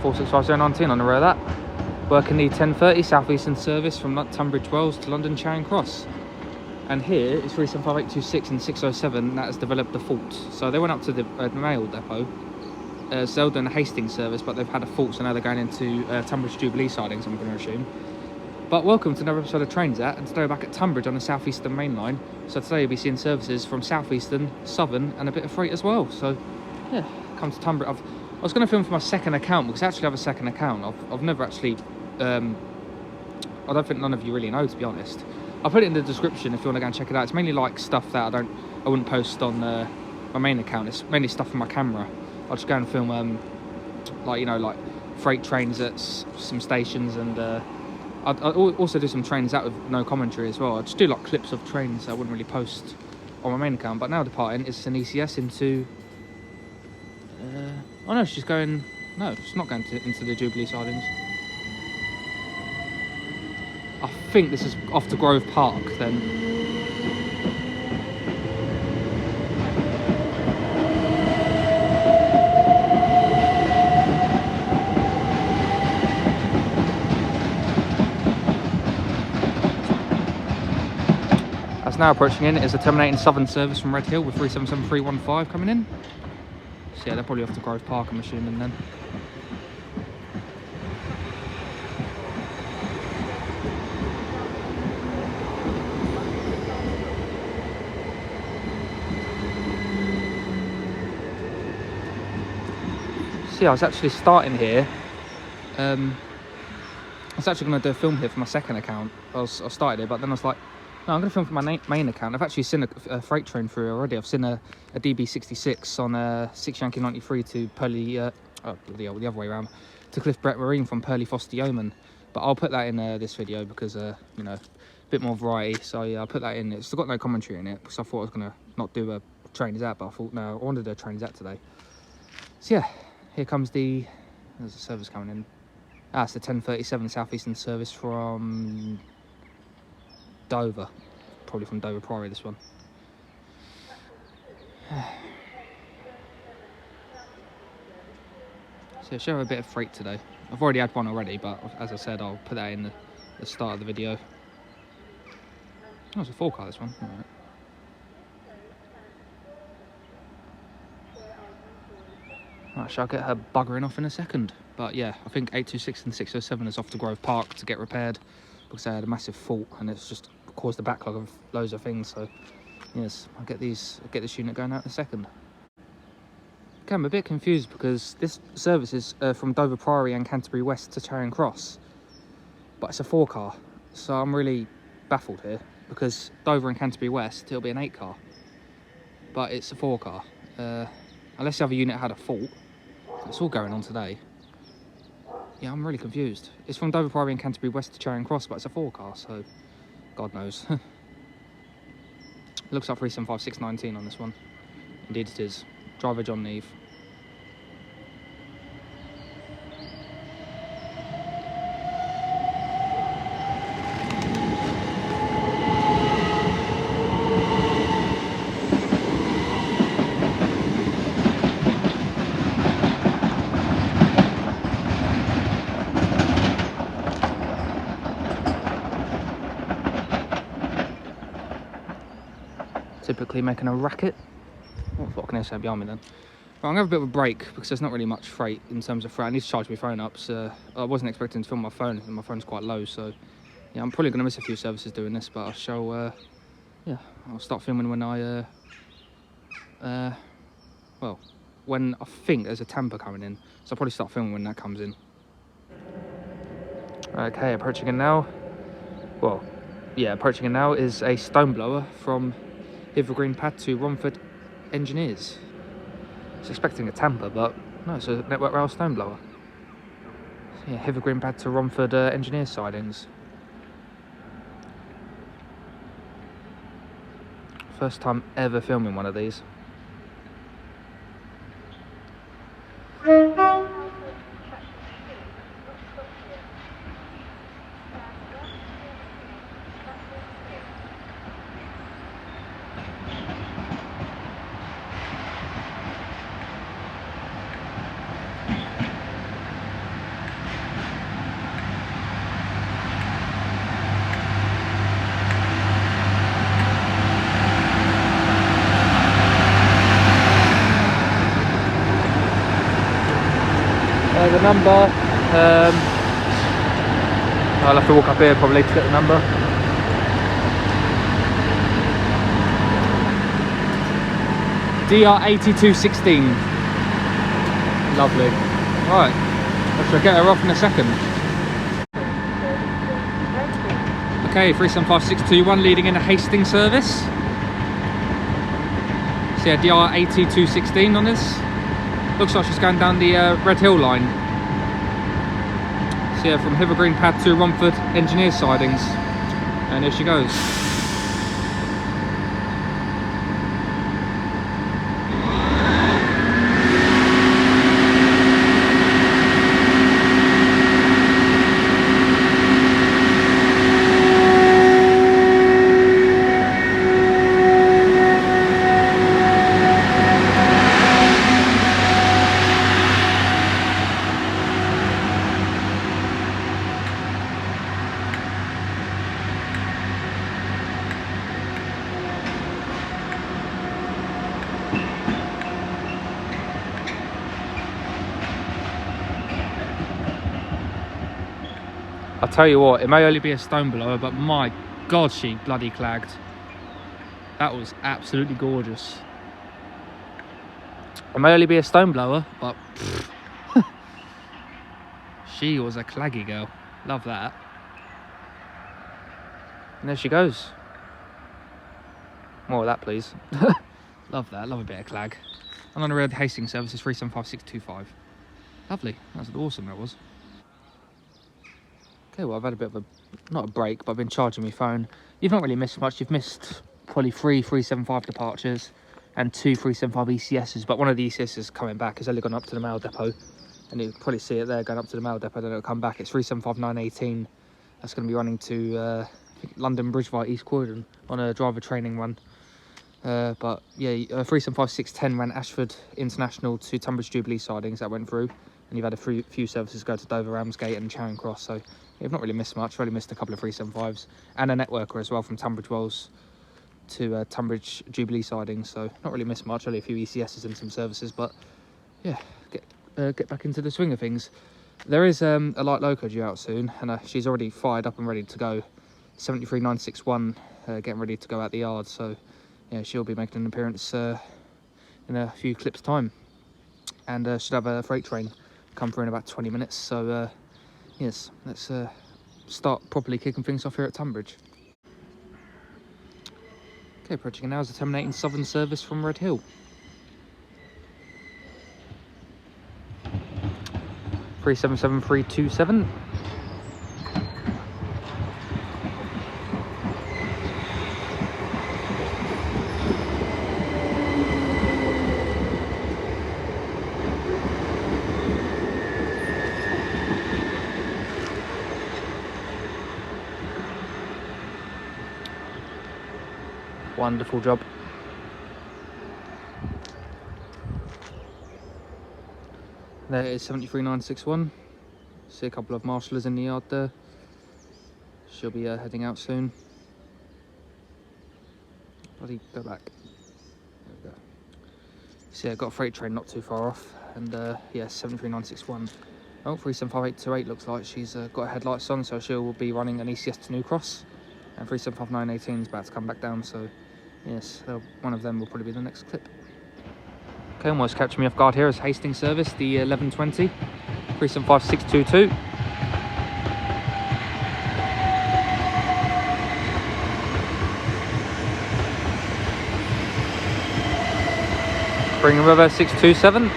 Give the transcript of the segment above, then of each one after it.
465-019 on the row of that. Working the 10:30 Southeastern service from Tonbridge Wells to London Charing Cross. And here it's 375826 and 607 that has developed the fault. So they went up to the mail depot. So they're doing a Hastings service, but they've had a fault, so now they're going into Tonbridge Jubilee sidings, I'm going to assume. But welcome to another episode of Trainsat, and today we're back at Tonbridge on the Southeastern main line. So today you'll be seeing services from Southeastern, Southern, and a bit of freight as well. So yeah, come to Tonbridge. I was going to film for my second account, because I actually have a second account. I've never actually, I don't think none of you really know, to be honest. I'll put it in the description if you want to go and check it out. It's mainly like stuff that I wouldn't post on my main account. It's mainly stuff from my camera. I'll just go and film like freight trains at some stations, and I'll also do some trains out with no commentary as well. I just do like clips of trains I wouldn't really post on my main account. But now departing, it's an ECS into oh no, she's going, no, it's not going into the Jubilee sidings. I think this is off to Grove Park then. As now approaching in is a terminating Southern service from Red Hill with 377315 coming in. So yeah, they're probably off to Grove Park, I'm assuming then. See, I was actually starting here. I was actually going to do a film here for my second account. I started it, but then I was like, no, I'm going to film for my main account. I've actually seen a freight train through already. I've seen a DB66 on a 6 Yankee 93 to Purley, the other way around, to Cliff Brett Marine from Purley Foster Yeoman. But I'll put that in this video because, you know, a bit more variety. So yeah, I'll put that in. It's still got no commentary in it because I thought I was going to not do a train as that, but I thought, no, I wanted to do a train as that today. So yeah, here comes there's a service coming in. It's the 1037 Southeastern service from Dover, probably from Dover Priory, this one. So show a bit of freight today. I've already had one already, but as I said, I'll put that in the start of the video. Oh, it's a 4-car, this one. All right. Right, shall get her buggering off in a second. But yeah, I think 826 and 607 is off to Grove Park to get repaired because they had a massive fault and it's just caused a backlog of loads of things. So yes, I'll get this unit going out in a second. Okay, I'm a bit confused because this service is from Dover Priory and Canterbury West to Charing Cross, but it's a 4-car. So I'm really baffled here because Dover and Canterbury West, it'll be an 8-car, but it's a 4-car. Unless the other unit had a fault. It's all going on today. Yeah, I'm really confused. It's from Dover Priory and Canterbury West to Charing Cross, but it's a 4-car, so God knows. It looks like 375619 on this one. Indeed it is. Driver John Neve. Typically making a racket. What can I say behind me then? Right, I'm going to have a bit of a break because there's not really much freight in terms of freight. I need to charge my phone up, so I wasn't expecting to film my phone, and my phone's quite low, so yeah, I'm probably going to miss a few services doing this, but I shall, yeah, I'll start filming when well, when I think there's a Tampa coming in, so I'll probably start filming when that comes in. Okay, approaching in now. Well, yeah, approaching in now is a stone blower from Evergreen Pad to Romford Engineers. I was expecting a Tampa, but no, it's a Network Rail stone blower. So yeah, Evergreen Pad to Romford Engineers sidings. First time ever filming one of these. the number. I'll have to walk up here probably to get the number. DR8216. Lovely. Right, I shall get her off in a second. Okay, 375621 leading in a Hastings service. So yeah, DR8216 on this. Looks like she's going down the Red Hill line. So yeah, from Hither Green Pad to Romford Engineer sidings. And here she goes. I'll tell you what, it may only be a stone blower, but my God, she bloody clagged. That was absolutely gorgeous. It may only be a stone blower, but she was a claggy girl. Love that. And there she goes. More of that, please. Love that, love a bit of clag. And on the road, Hastings service is 375625. Lovely, that's awesome, that was. Okay, well, I've had a bit of a, not a break, but I've been charging my phone. You've not really missed much. You've missed probably 3 375 departures and 2 375 ECSs, but one of the ECSs is coming back. It's only gone up to the mail depot, and you'll probably see it there going up to the mail depot, then it'll come back. It's 375918. That's going to be running to I think London Bridge via East Croydon on a driver training run. But yeah, 375610 ran Ashford International to Tonbridge Jubilee sidings. That went through, and you've had a few services go to Dover Ramsgate and Charing Cross, so you've not really missed much. I've only missed a couple of 375s and a networker as well from Tunbridge Wells to Tunbridge Jubilee sidings, so not really missed much. Only a few ECSs and some services, but yeah, get back into the swing of things. There is a light loco due out soon, and she's already fired up and ready to go. 73961 getting ready to go out the yard, so yeah, she'll be making an appearance in a few clips time, and should have a freight train come through in about 20 minutes. So yes, let's start properly kicking things off here at Tonbridge. Okay, approaching now is the terminating southern service from Red Hill. 377327. Wonderful job. There is 73961. See a couple of marshallers in the yard there. She'll be heading out soon. Bloody go back. There we go. See, I got a freight train not too far off, and yeah, 73961. Oh, 375828 looks like she's got her headlights on, so she'll be running an ECS to New Cross, and 375918 is about to come back down, so yes, one of them will probably be the next clip. Okay, almost catching me off guard here is Hastings service, the 1120, 375622. Bring River 627.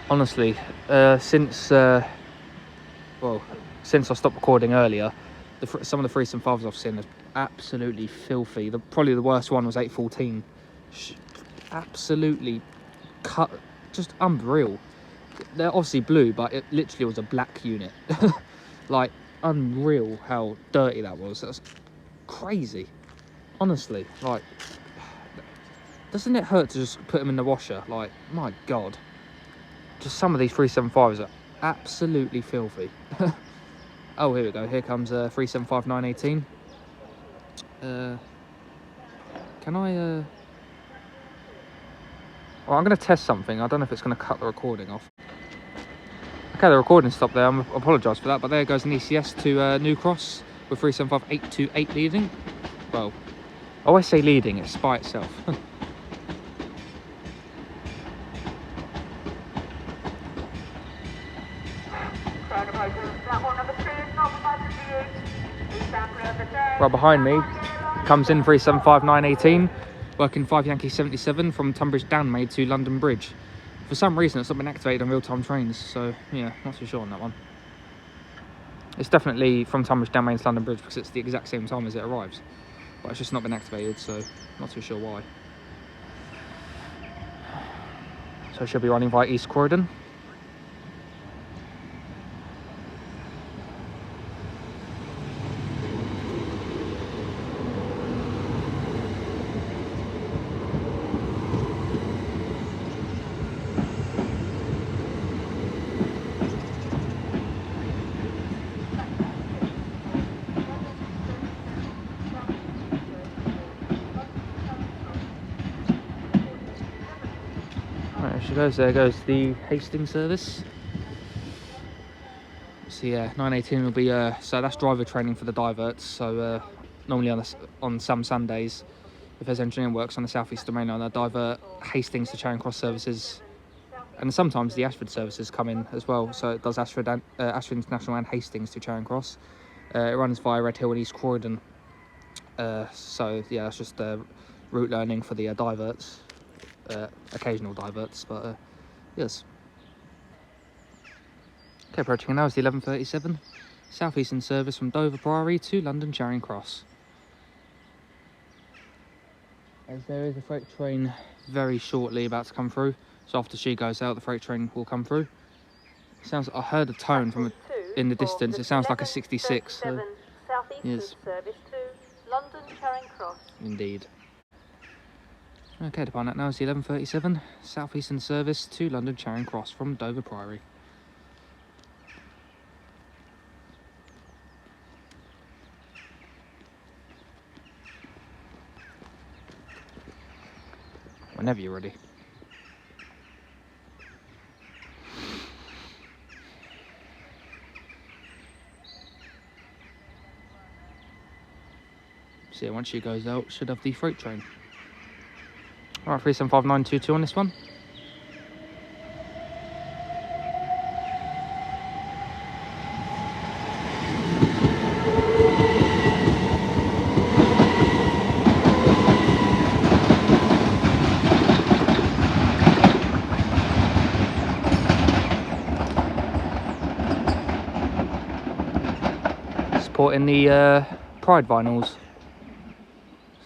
Honestly, since I stopped recording earlier, some of the 375s I've seen are absolutely filthy. Probably the worst one was 814. Absolutely cut, just unreal. They're obviously blue, but it literally was a black unit. Like, unreal how dirty that was. That's crazy. Honestly, like, doesn't it hurt to just put them in the washer? Like, my God. Just some of these 375s are absolutely filthy. Oh, here we go. Here comes 375 918. Can I... Well, I'm going to test something. I don't know if it's going to cut the recording off. Okay, the recording stopped there. I apologise for that. But there goes an ECS to New Cross with 375 828 leading. Well, I always say leading. It's by itself. Right behind me comes in 375 918, working 5 Yankee 77 from Tonbridge Downmaid to London Bridge. For some reason it's not been activated on real-time trains, so yeah, not too sure on that one. It's definitely from Tonbridge Downmaid to London Bridge because it's the exact same time as it arrives, but it's just not been activated, so not too sure why. So it should be running via East Croydon. There goes the Hastings service. So yeah, 918 will be so that's driver training for the diverts. So normally on some Sundays, if there's engineering works on the Southeastern main line, they'll divert Hastings to Charing Cross services, and sometimes the Ashford services come in as well. So it does Ashford International and Hastings to Charing Cross. It runs via Red Hill and East Croydon. So yeah, that's just route learning for the diverts. Occasional diverts, but yes. Okay, approaching now is the 11:37 Southeastern service from Dover Priory to London Charing Cross. As there is a freight train very shortly about to come through, so after she goes out, the freight train will come through. It sounds. I heard a tone from in the distance. It sounds like a 66. So, yes. Service to London Charing Cross. Indeed. Okay, depart that now is the 11:37 Southeastern service to London Charing Cross from Dover Priory. Whenever you're ready. So yeah, once she goes out, should have the freight train. Alright, 375922 on this one. Supporting the Pride vinyls.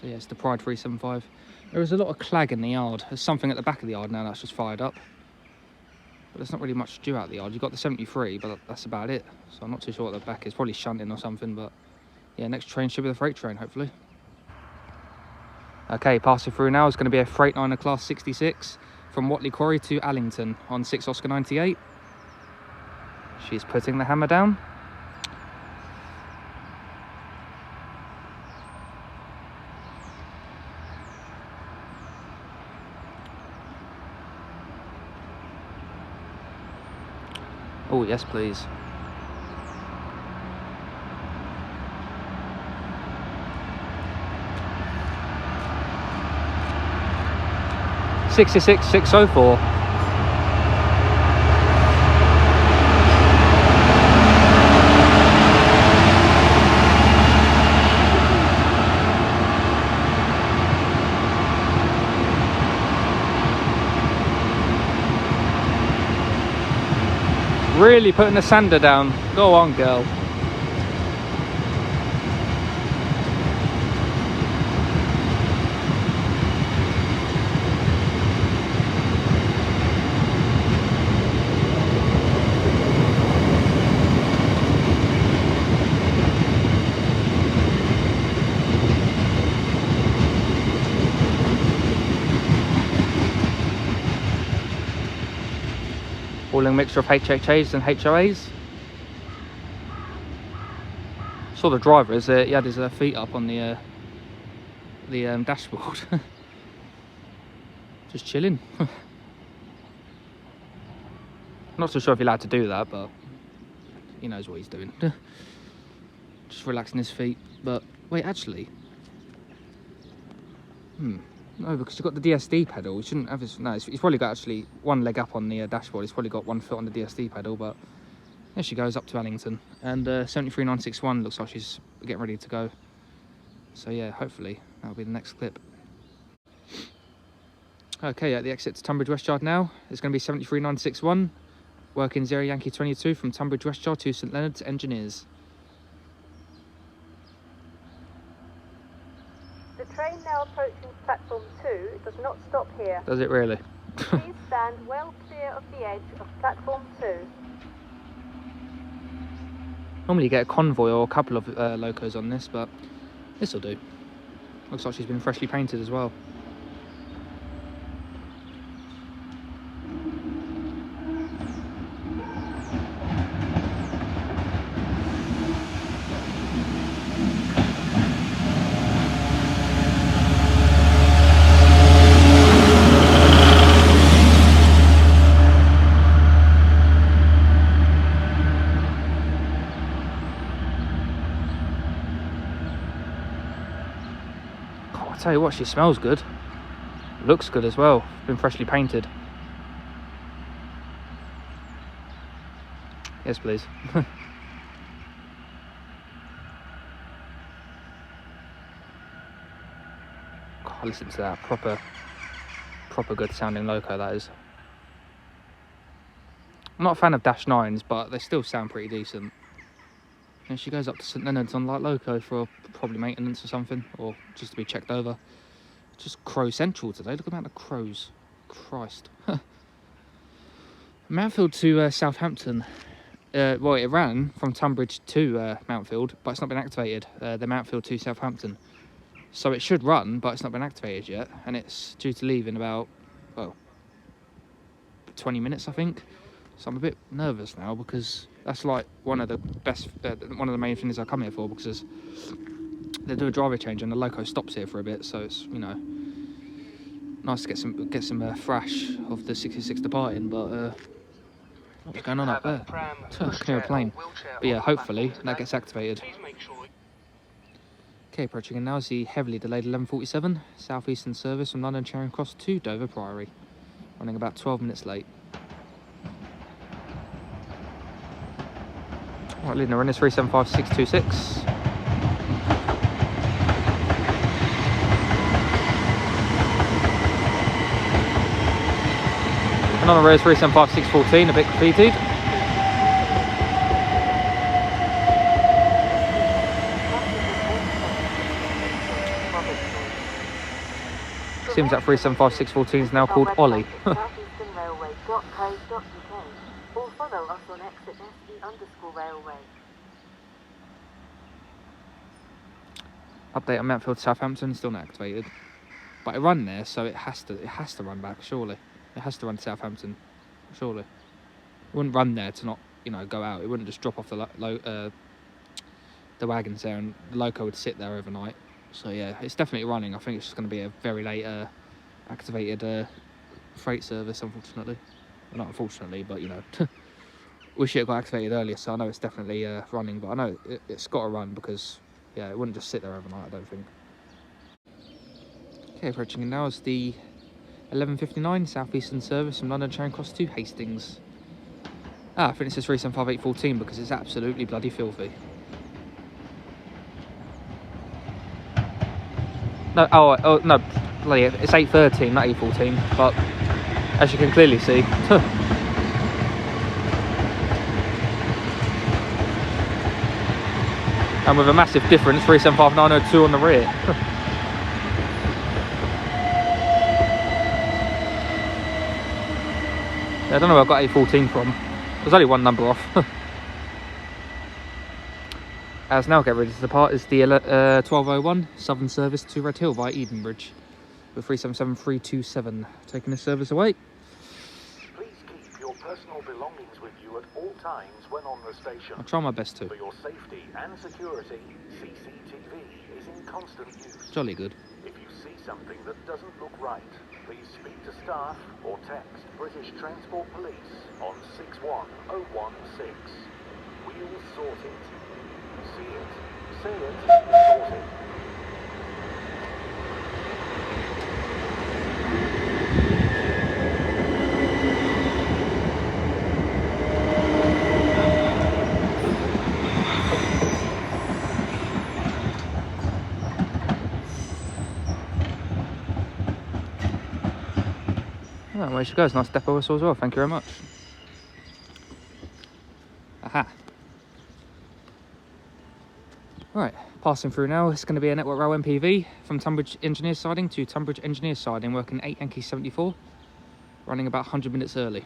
So yeah, it's the Pride 375. There is a lot of clag in the yard. There's something at the back of the yard now that's just fired up. But there's not really much due out of the yard. You've got the 73, but that's about it. So I'm not too sure what the back is. Probably shunting or something, but yeah, next train should be the freight train, hopefully. Okay, passing through now is going to be a Freightliner Class 66 from Watley Quarry to Allington on 6 Oscar 98. She's putting the hammer down. Oh, yes, please. $66,604. Really putting the sander down. Go on, girl. handling a mixture of HHAs and HOAs. Saw the driver as he had his feet up on the dashboard. Just chilling. Not so sure if you're allowed to do that, but he knows what he's doing. Just relaxing his feet. But wait, actually, no, because you've got the DSD pedal. You shouldn't have his. No, he's probably got actually one leg up on the dashboard. He's probably got 1 foot on the DSD pedal. But there she goes up to Ellington, and 73961 looks like she's getting ready to go. So yeah, hopefully that'll be the next clip. Okay, at the exit to Tonbridge West Yard now. It's going to be 73961. Working 0 Yankee 22 from Tonbridge West Yard to St Leonard's Engineers. The train now approaching platform 2. It does not stop here. Does it really? Please stand well clear of the edge of platform 2. Normally you get a convoy or a couple of locos on this, but this will do. Looks like she's been freshly painted as well. I tell you what, she smells good. Looks good as well. Been freshly painted. Yes, please. God, listen to that. Proper good sounding loco, that is. I'm not a fan of Dash 9s, but they still sound pretty decent. And she goes up to St Leonard's on light loco for probably maintenance or something, or just to be checked over. Just Crow Central today. Look at the amount of crows. Christ. Mountfield to Southampton. Well, it ran from Tonbridge to Mountfield, but it's not been activated. The Mountfield to Southampton. So it should run, but it's not been activated yet, and it's due to leave in about, well, 20 minutes, I think. So I'm a bit nervous now, because that's like one of the best, one of the main things I come here for, because they do a driver change and the loco stops here for a bit, so it's, you know, nice to get some thrash of the 66 departing. But what's going on up there? Clear a plane. But yeah, hopefully that gets activated. Okay, approaching and now is the heavily delayed 1147 Southeastern service from London Charing Cross to Dover Priory, running about 12 minutes late. Right, leading the run is 375626. And on the rear is 375614, a bit completed. Seems that 375614 is now called Ollie. Southeasternrailway.co.uk or follow us on exit SE_railway. Update on Mountfield Southampton, still not activated. But it run there, so it has to run back, surely. It has to run to Southampton, surely. It wouldn't run there to not, you know, go out. It wouldn't just drop off the wagons there, and the loco would sit there overnight. So yeah, it's definitely running. I think it's just going to be a very late activated freight service, unfortunately. Well, not unfortunately, but you know, wish it got activated earlier. So I know it's definitely running, but I know it's got to run, because yeah, it wouldn't just sit there overnight, I don't think. Okay, approaching in now is the 1159 Southeastern service from London Charing Cross to Hastings. I think this is 375814 because it's absolutely bloody filthy. No, oh no, bloody, it's 813, not 814, but as you can clearly see. And with a massive difference, 375902 on the rear. I don't know where I got 814 from. There's only one number off. As now get ready to depart is the 1201 Southern service to Red Hill via Edenbridge with 377327. Taking this service away. Please keep your personal personal belongings with you at all times when on the station. I'll try my best to. For your safety and security, CCTV is in constant use. Jolly good. If you see something that doesn't look right, please speak to staff or text British Transport Police on 61016. We'll sort it. See it, say it, sort it. Oh, where she goes. Nice depot whistle as well. Thank you very much. Aha. Right, passing through now. It's going to be a Network Rail MPV from Tonbridge Engineers siding to Tonbridge Engineers siding, working 8 Yankee 74, running about 100 minutes early.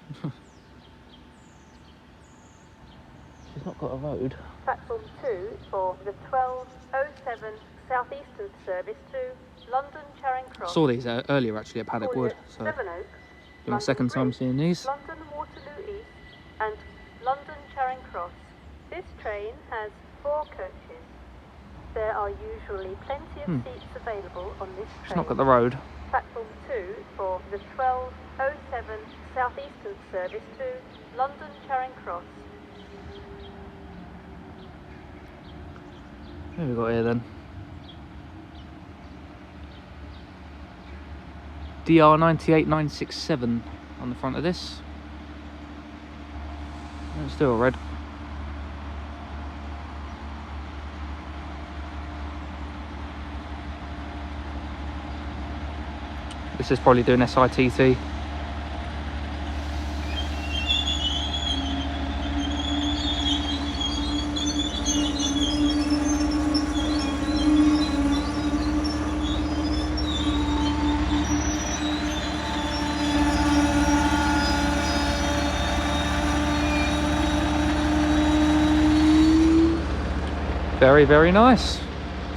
She's not got a road. Platform 2 for the 1207 Southeastern service to London Charing I Cross. saw these earlier actually at Paddock Wood, so Seven Oak, my second time seeing these. London Waterloo East and London Charing Cross. This train has 4 coaches. There are usually plenty of seats available on this train. She's not got the road. Platform 2 for the 1207 Southeastern service to London Charing Cross. What have we got here then? DR 98967 on the front of this. It's still red. This is probably doing SITT. Very, very nice.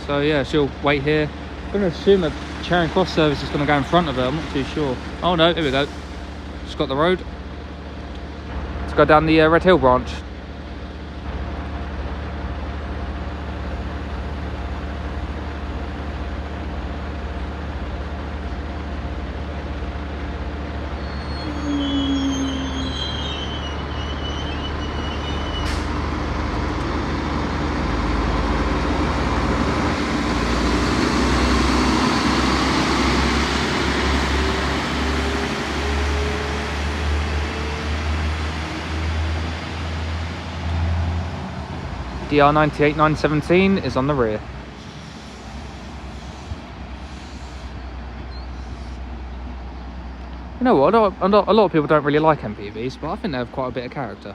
So yeah, she'll wait here. I'm going to assume that Charing Cross service is going to go in front of her. I'm not too sure. Oh no, here we go. She's got the road. Let's go down the Red Hill branch. DR 98917 is on the rear. You know what, a lot of people don't really like MPVs, but I think they have quite a bit of character.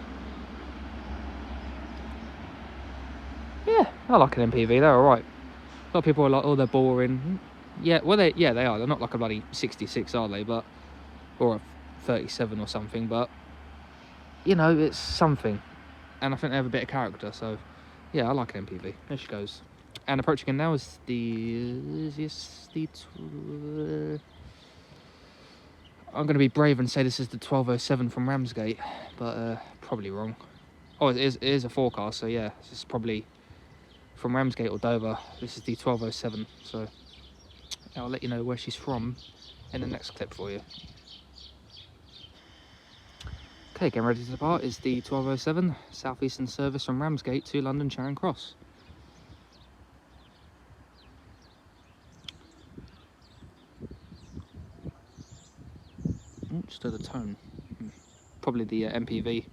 Yeah, I like an MPV, they're alright. A lot of people are like, oh, they're boring. Yeah, well, they are. They're not like a bloody 66, are they? But, or a 37 or something, but, you know, it's something. And I think they have a bit of character, so... yeah, I like an MPV. There she goes. And approaching in now is I'm going to be brave and say this is the 1207 from Ramsgate, but probably wrong. Oh, it is a forecast, so yeah, this is probably from Ramsgate or Dover. This is the 1207, so I'll let you know where she's from in the next clip for you. Okay, getting ready to depart is the 1207 Southeastern service from Ramsgate to London Charing Cross. Oh, just heard a tone. Probably the MPV.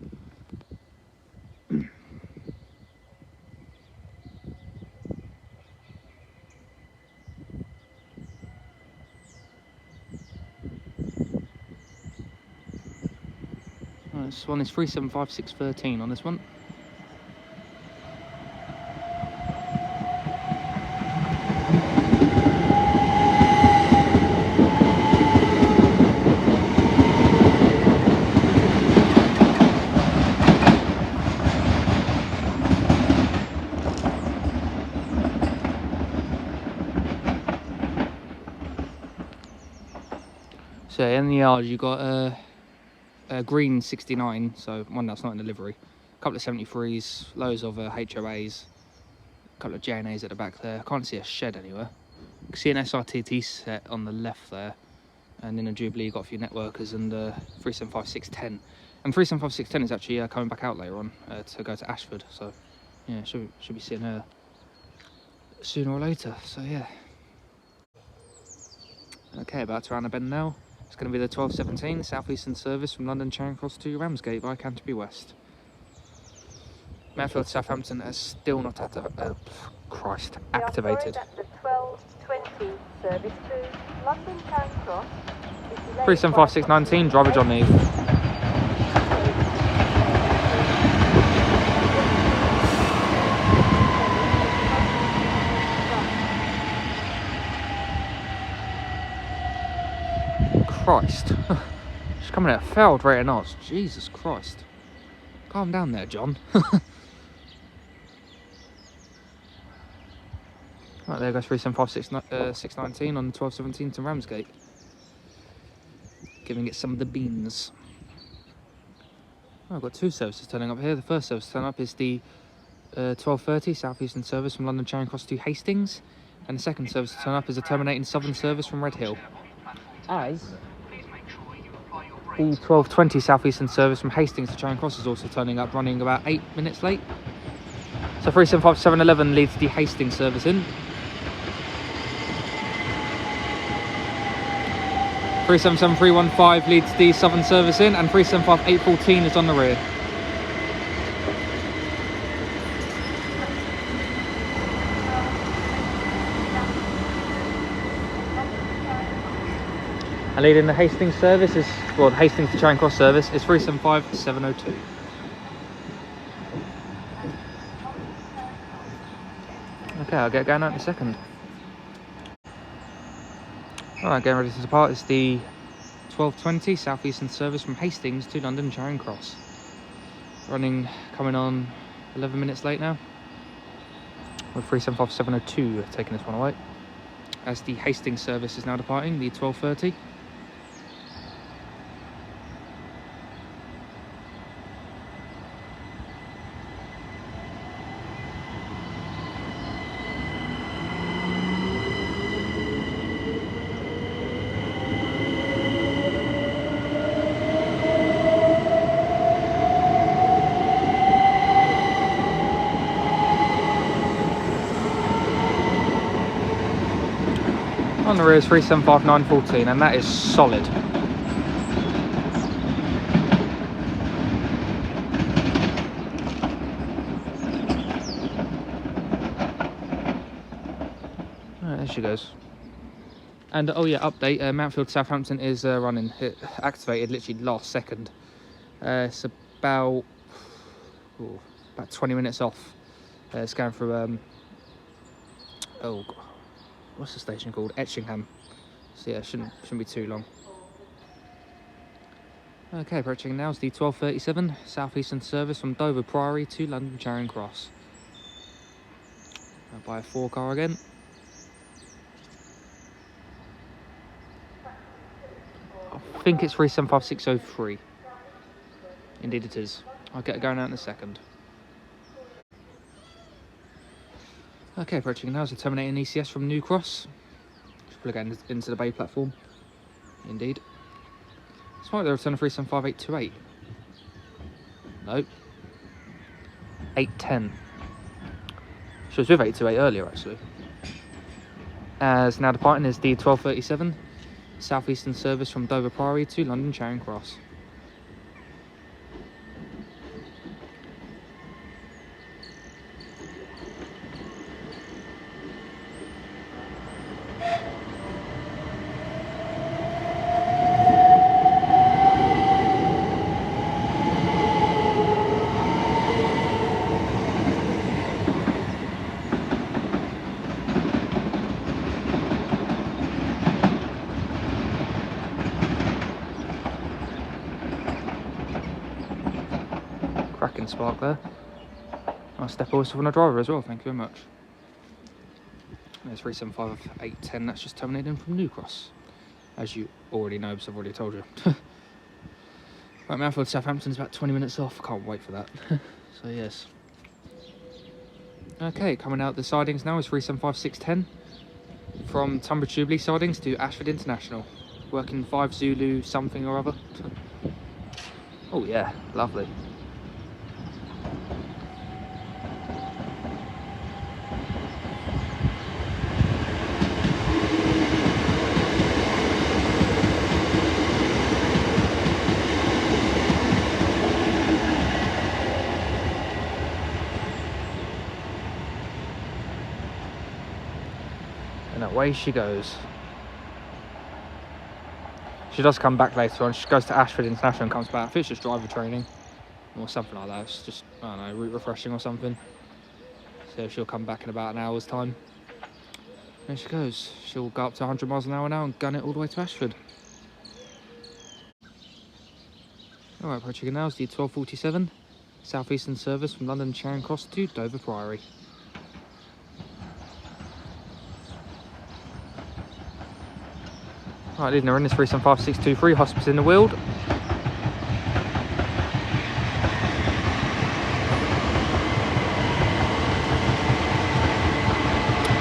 This one is 375613 on this one. So in the yard you got green 69, so one that's not in the livery. A couple of 73s, loads of HOAs, a couple of JNAs at the back there. Can't see a shed anywhere. You can see an SRTT set on the left there, and in a Jubilee you've got a few networkers and 375610. And 375610 is actually coming back out later on to go to Ashford, so yeah, should be seeing her sooner or later, so yeah. Okay, about to round the bend now. It's going to be the 1217 Southeastern service from London Charing Cross to Ramsgate via Canterbury West. Mayfield Southampton has still not activated. That the 1220 service to London Charing Cross is delayed 375619, driver John Eve. Christ. She's coming at a failed rate of knots. Jesus Christ. Calm down there, John. Right, there goes 375619 on the 1217 to Ramsgate. Giving it some of the beans. Oh, I've got two services turning up here. The first service turn up is the 1230 Southeastern service from London Charing Cross to Hastings. And the second service to turn up is a terminating Southern service from Redhill. As the 1220 Southeastern service from Hastings to Charing Cross is also turning up, running about 8 minutes late. So 375711 leads the Hastings service in. 377315 leads the Southern service in, and 375814 is on the rear. And leading the Hastings service is, well, the Hastings to Charing Cross service is 375702. Okay, I'll get going out in a second. Alright, getting ready to depart is the 1220 Southeastern service from Hastings to London Charing Cross. Coming on 11 minutes late now. With 375702 taking this one away. As the Hastings service is now departing, the 1230. On the rear is 375914, and that is solid. There she goes. And oh yeah, update, Mountfield Southampton is running. It activated literally last second. It's about 20 minutes off. It's going through what's the station called? Etchingham. So yeah, shouldn't be too long. Okay, approaching now is the 1237 Southeastern service from Dover Priory to London Charing Cross. By a 4 car again. I think it's 375603. Indeed it is. I'll get it going out in a second. Okay, approaching now is the terminating ECS from New Cross. Just plug it into the bay platform. Indeed. It's like the return of 375828. No. 810. She was with 828 earlier actually. As now departing is the 1237 Southeastern service from Dover Priory to London Charing Cross. Cracking spark there. Nice step also from the driver as well, thank you very much. There's 375810, that's just terminating from New Cross. As you already know, because I've already told you. Right, Mountfield Southampton's about 20 minutes off. Can't wait for that. So yes. Okay, coming out the sidings now is 375610 from Tonbridge Jubilee sidings to Ashford International. Working 5 Zulu something or other. Oh yeah, lovely. And away she goes. She does come back later on. She goes to Ashford International and comes back. I think it's just driver training or something like that. It's just, I don't know, route refreshing or something. So she'll come back in about an hour's time. There she goes. She'll go up to 100 miles an hour now and gun it all the way to Ashford. Alright, approaching now is the 1247 Southeastern service from London Charing Cross to Dover Priory. Right, leading her in is 375623, Hospice in the Weald.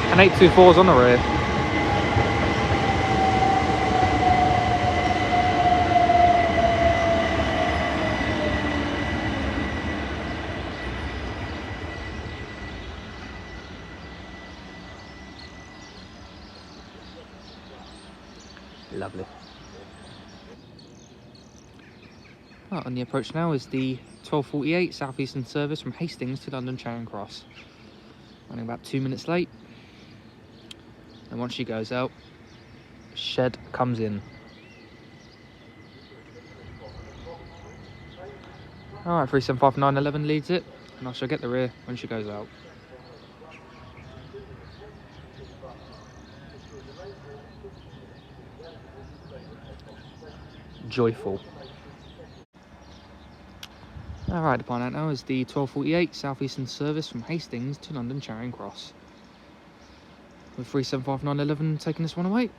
And 824's on the rear. Lovely. Right, on the approach now is the 1248 Southeastern service from Hastings to London Charing Cross. Running about 2 minutes late. And once she goes out, shed comes in. Alright, 375911 leads it, and I shall get the rear when she goes out. Joyful. Alright, upon that now is the 1248 Southeastern service from Hastings to London Charing Cross. With 375911 taking this one away.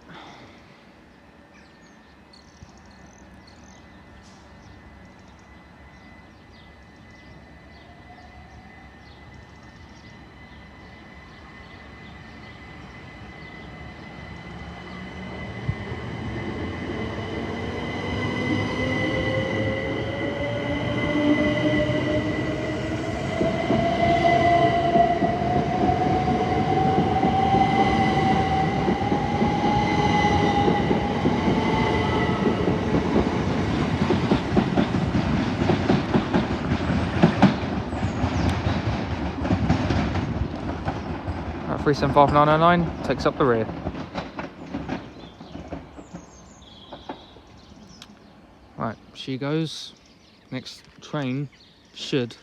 Alright, 375909 takes up the rear. Right, she goes. Next train should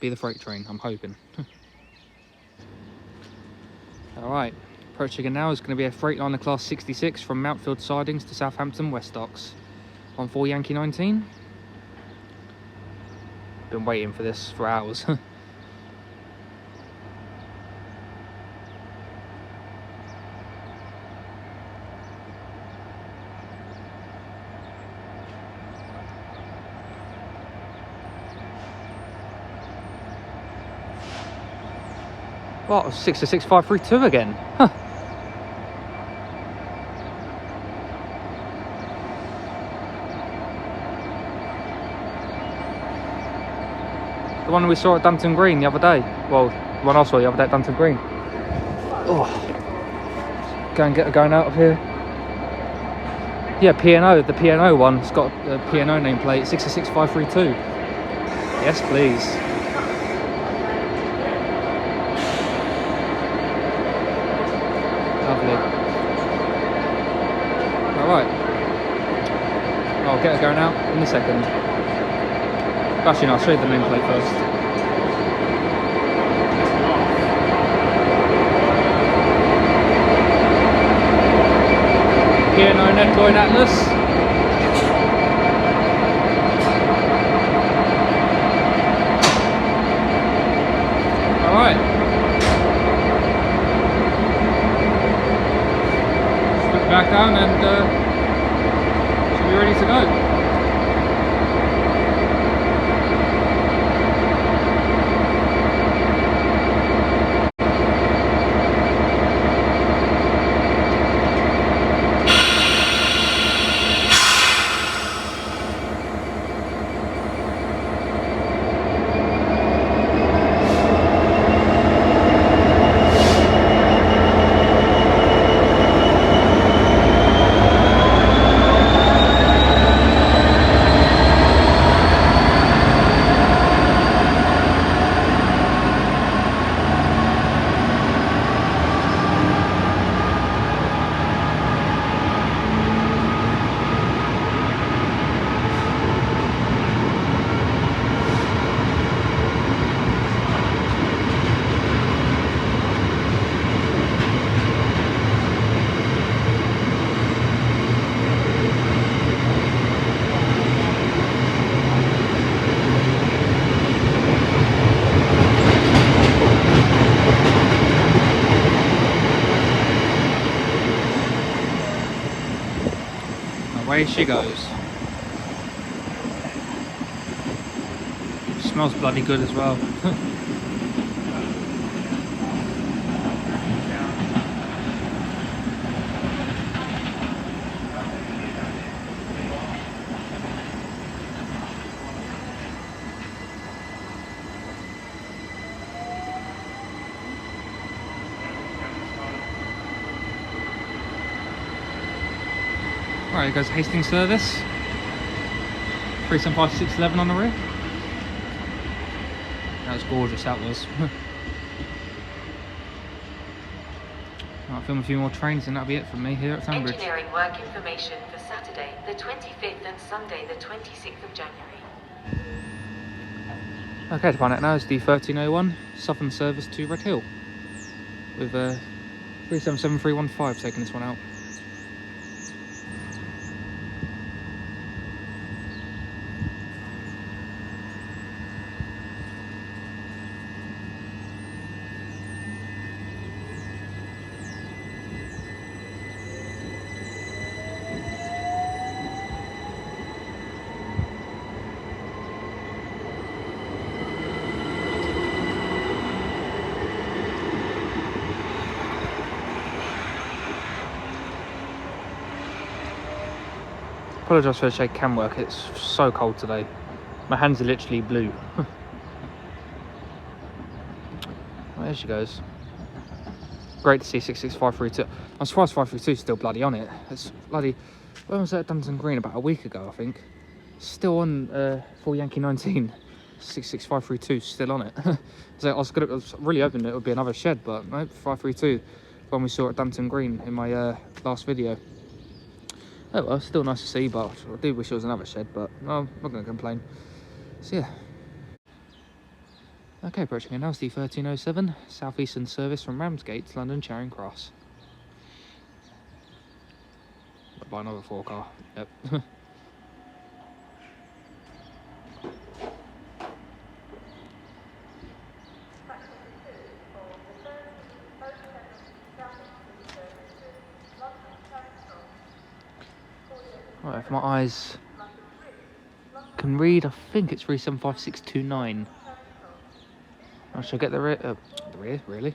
be the freight train, I'm hoping. Alright, approaching again now is going to be a Freightliner Class 66 from Mountfield Sidings to Southampton West Docks. 14 Yankee 19. Been waiting for this for hours. What, 66532 again? Huh. The one we saw at Dunton Green the other day. Well, the one I saw the other day at Dunton Green. Oh. Go and get her going out of here. Yeah, P&O, the P&O one. It's got a P&O nameplate, 66532. Yes, please. Lovely. Alright. I'll get her going out in a second. Actually, no, I'll show you the nameplate first. P&O Network Atlas. Alright. Back down and should be ready to go. away she goes. Smells bloody good as well. Right, it goes Hastings service. 375611 on the rear. That was gorgeous, that was. I'll film a few more trains and that'll be it from me here at Tonbridge. Engineering work information for Saturday, the 25th and Sunday, the 26th of January. Okay, to find out now is the 1301 Southern service to Red Hill. With 377315 taking this one out. Apologise for the shake cam work, it's so cold today. My hands are literally blue. Well, there she goes. Great to see 66532. I'm surprised 532 is still bloody on it. It's bloody... When was that at Dunton Green? About a week ago, I think. Still on for Yankee 19. 66532 still on it. So I was really hoping it would be another shed, but no, 532 when we saw it at Dunton Green in my last video. Oh well, still nice to see, but I do wish it was another shed, but no, I'm not going to complain. So yeah. Okay, approaching in now is the 1307 Southeastern service from Ramsgate to London Charing Cross. I'll buy another 4 car, yep. Right, if my eyes can read, I think it's 375629. I shall get the rear, really?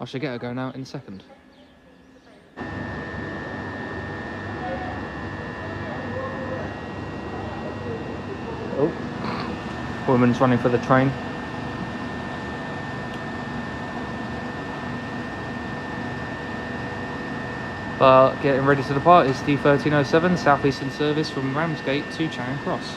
I shall get her going out in a second. Oh, woman's running for the train. But getting ready to depart is the 1307 Southeastern service from Ramsgate to Charing Cross.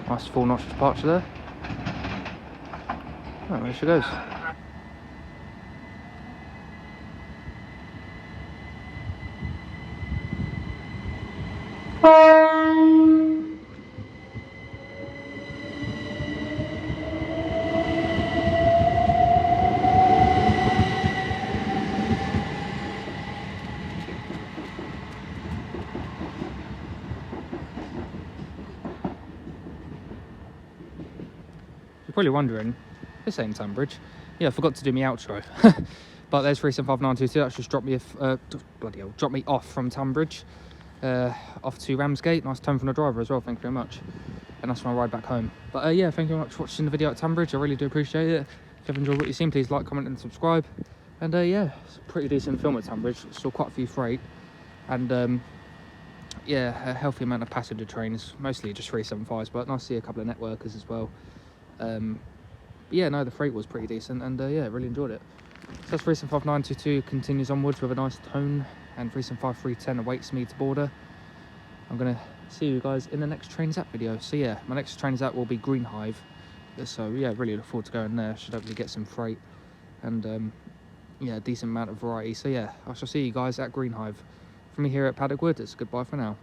Nice full notch departure there. Oh, there she goes. Probably wondering, this ain't Tonbridge. Yeah, I forgot to do my outro. But there's 375922. That's just dropped me bloody hell, dropped me off from Tonbridge, off to Ramsgate. Nice tone from the driver as well. Thank you very much. And that's my ride back home. But yeah, thank you very much for watching the video at Tonbridge. I really do appreciate it. If you've enjoyed what you've seen, please like, comment, and subscribe. And yeah, it's a pretty decent film at Tonbridge. Saw quite a few freight, and yeah, a healthy amount of passenger trains, mostly just 375s. But nice to see a couple of networkers as well. Yeah, no, the freight was pretty decent, and yeah, really enjoyed it. So that's 375922 continues onwards with a nice tone, and 375310 awaits me to border. I'm going to see you guys in the next Trains App video. So yeah, my next Trains App will be Greenhithe. So yeah, really look forward to going there. Should hopefully get some freight and yeah, a decent amount of variety. So yeah, I shall see you guys at Greenhithe. From me here at Paddock Wood, it's goodbye for now.